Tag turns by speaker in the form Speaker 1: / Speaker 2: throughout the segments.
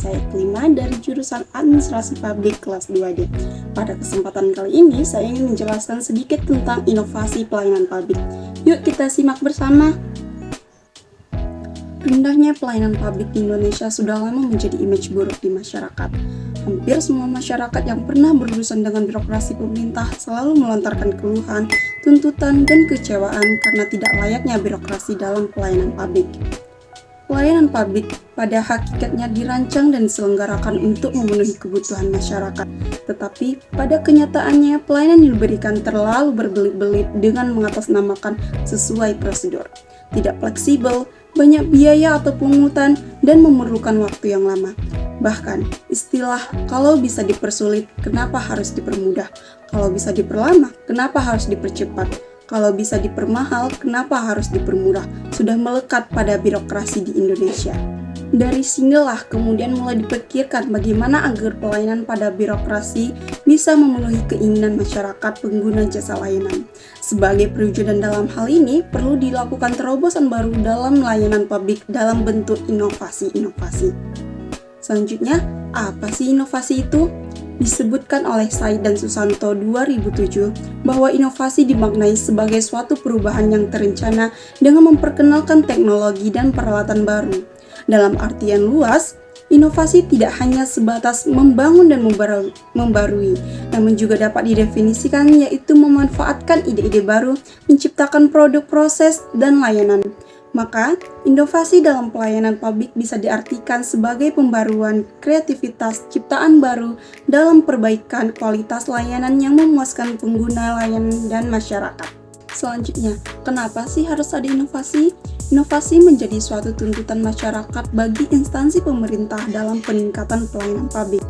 Speaker 1: saya Klima dari jurusan Administrasi Publik kelas 2D. Pada kesempatan kali ini, saya ingin menjelaskan sedikit tentang inovasi pelayanan publik. Yuk kita simak bersama. Rendahnya pelayanan publik di Indonesia sudah lama menjadi image buruk di masyarakat. Hampir semua masyarakat yang pernah berurusan dengan birokrasi pemerintah selalu melontarkan keluhan, tuntutan, dan kecewaan karena tidak layaknya birokrasi dalam pelayanan publik. Pelayanan publik pada hakikatnya dirancang dan diselenggarakan untuk memenuhi kebutuhan masyarakat. Tetapi pada kenyataannya pelayanan yang diberikan terlalu berbelit-belit dengan mengatasnamakan sesuai prosedur. Tidak fleksibel, banyak biaya atau pungutan, dan memerlukan waktu yang lama. Bahkan, istilah kalau bisa dipersulit, kenapa harus dipermudah? Kalau bisa diperlama, kenapa harus dipercepat? Kalau bisa dipermahal, kenapa harus dipermurah? Sudah melekat pada birokrasi di Indonesia. Dari sinilah kemudian mulai dipikirkan bagaimana agar pelayanan pada birokrasi bisa memenuhi keinginan masyarakat pengguna jasa layanan. Sebagai perwujudan dalam hal ini, perlu dilakukan terobosan baru dalam layanan publik dalam bentuk inovasi-inovasi. Selanjutnya, apa sih inovasi itu? Disebutkan oleh Said dan Susanto 2007 bahwa inovasi dimaknai sebagai suatu perubahan yang terencana dengan memperkenalkan teknologi dan peralatan baru. Dalam artian luas, inovasi tidak hanya sebatas membangun dan membarui, namun juga dapat didefinisikan yaitu memanfaatkan ide-ide baru, menciptakan produk, proses, dan layanan. Maka, inovasi dalam pelayanan publik bisa diartikan sebagai pembaruan kreativitas ciptaan baru dalam perbaikan kualitas layanan yang memuaskan pengguna layanan dan masyarakat. Selanjutnya, kenapa sih harus ada inovasi? Inovasi menjadi suatu tuntutan masyarakat bagi instansi pemerintah dalam peningkatan pelayanan publik.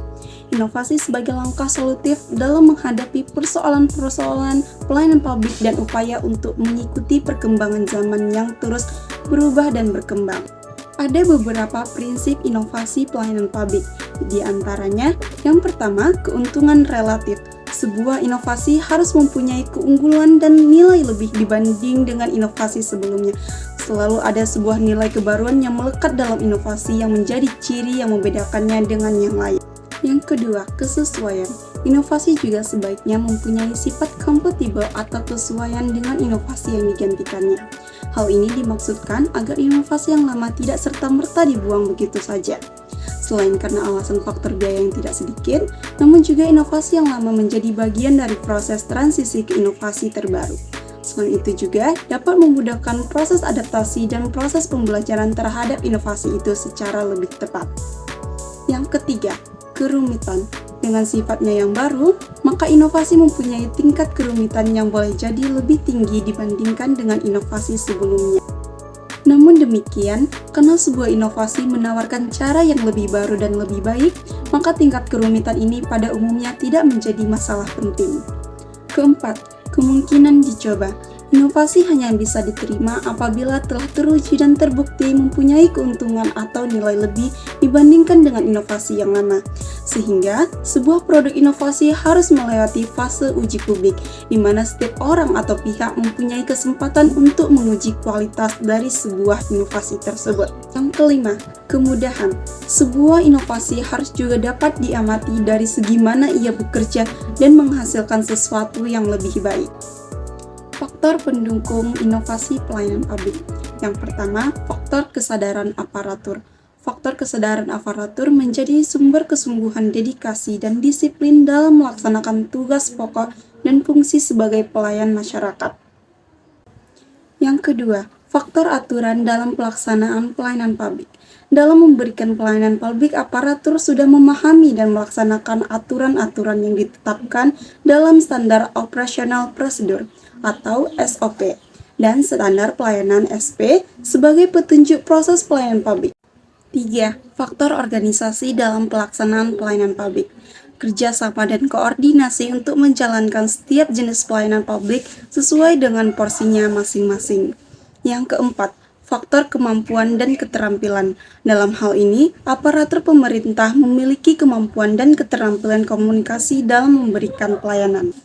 Speaker 1: Inovasi sebagai langkah solutif dalam menghadapi persoalan-persoalan pelayanan publik dan upaya untuk mengikuti perkembangan zaman yang terus berubah dan berkembang. Ada beberapa prinsip inovasi pelayanan publik, di antaranya yang pertama, keuntungan relatif. Sebuah inovasi harus mempunyai keunggulan dan nilai lebih dibanding dengan inovasi sebelumnya. Selalu ada sebuah nilai kebaruan yang melekat dalam inovasi yang menjadi ciri yang membedakannya dengan yang lain. Yang kedua, kesesuaian. Inovasi juga sebaiknya mempunyai sifat kompatibel atau kesesuaian dengan inovasi yang digantikannya. Hal ini dimaksudkan agar inovasi yang lama tidak serta-merta dibuang begitu saja. Selain karena alasan faktor biaya yang tidak sedikit, namun juga inovasi yang lama menjadi bagian dari proses transisi ke inovasi terbaru. Selain itu juga dapat memudahkan proses adaptasi dan proses pembelajaran terhadap inovasi itu secara lebih tepat. Yang ketiga, kerumitan. Dengan sifatnya yang baru, maka inovasi mempunyai tingkat kerumitan yang boleh jadi lebih tinggi dibandingkan dengan inovasi sebelumnya. Namun demikian, karena sebuah inovasi menawarkan cara yang lebih baru dan lebih baik, maka tingkat kerumitan ini pada umumnya tidak menjadi masalah penting. Keempat, kemungkinan dicoba. Inovasi hanya bisa diterima apabila telah teruji dan terbukti mempunyai keuntungan atau nilai lebih dibandingkan dengan inovasi yang lama. Sehingga, sebuah produk inovasi harus melewati fase uji publik, di mana setiap orang atau pihak mempunyai kesempatan untuk menguji kualitas dari sebuah inovasi tersebut. Yang kelima, kemudahan. Sebuah inovasi harus juga dapat diamati dari segi mana ia bekerja dan menghasilkan sesuatu yang lebih baik. Faktor pendukung inovasi pelayanan publik. Yang pertama, faktor kesadaran aparatur. Faktor kesadaran aparatur menjadi sumber kesungguhan dedikasi dan disiplin dalam melaksanakan tugas pokok dan fungsi sebagai pelayan masyarakat. Yang kedua, faktor aturan dalam pelaksanaan pelayanan publik. Dalam memberikan pelayanan publik, aparatur sudah memahami dan melaksanakan aturan-aturan yang ditetapkan dalam standar operasional prosedur atau SOP dan standar pelayanan SP sebagai petunjuk proses pelayanan publik. 3. Faktor organisasi dalam pelaksanaan pelayanan publik. Kerjasama dan koordinasi untuk menjalankan setiap jenis pelayanan publik sesuai dengan porsinya masing-masing. Yang keempat, faktor kemampuan dan keterampilan. Dalam hal ini, aparatur pemerintah memiliki kemampuan dan keterampilan komunikasi dalam memberikan pelayanan.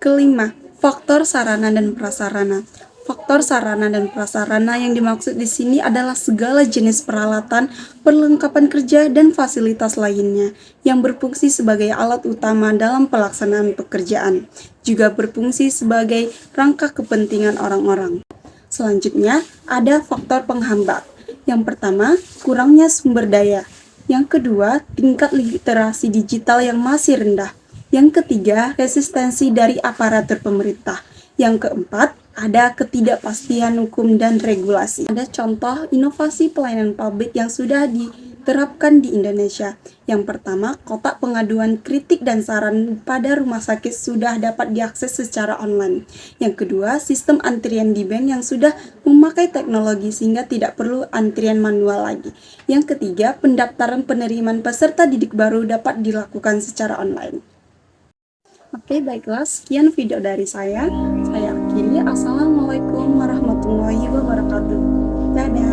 Speaker 1: Kelima, faktor sarana dan prasarana. Faktor sarana dan prasarana yang dimaksud di sini adalah segala jenis peralatan, perlengkapan kerja, dan fasilitas lainnya yang berfungsi sebagai alat utama dalam pelaksanaan pekerjaan, juga berfungsi sebagai rangka kepentingan orang-orang. Selanjutnya, ada faktor penghambat. Yang pertama, kurangnya sumber daya. Yang kedua, tingkat literasi digital yang masih rendah. Yang ketiga, resistensi dari aparatur pemerintah. Yang keempat, ada ketidakpastian hukum dan regulasi. Ada contoh inovasi pelayanan publik yang sudah diterapkan di Indonesia. Yang pertama, kotak pengaduan kritik dan saran pada rumah sakit sudah dapat diakses secara online. Yang kedua, sistem antrian di bank yang sudah memakai teknologi sehingga tidak perlu antrian manual lagi. Yang ketiga, pendaftaran penerimaan peserta didik baru dapat dilakukan secara online. Oke, baiklah, sekian video dari saya. Saya akhiri. Assalamualaikum warahmatullahi wabarakatuh. Dadah.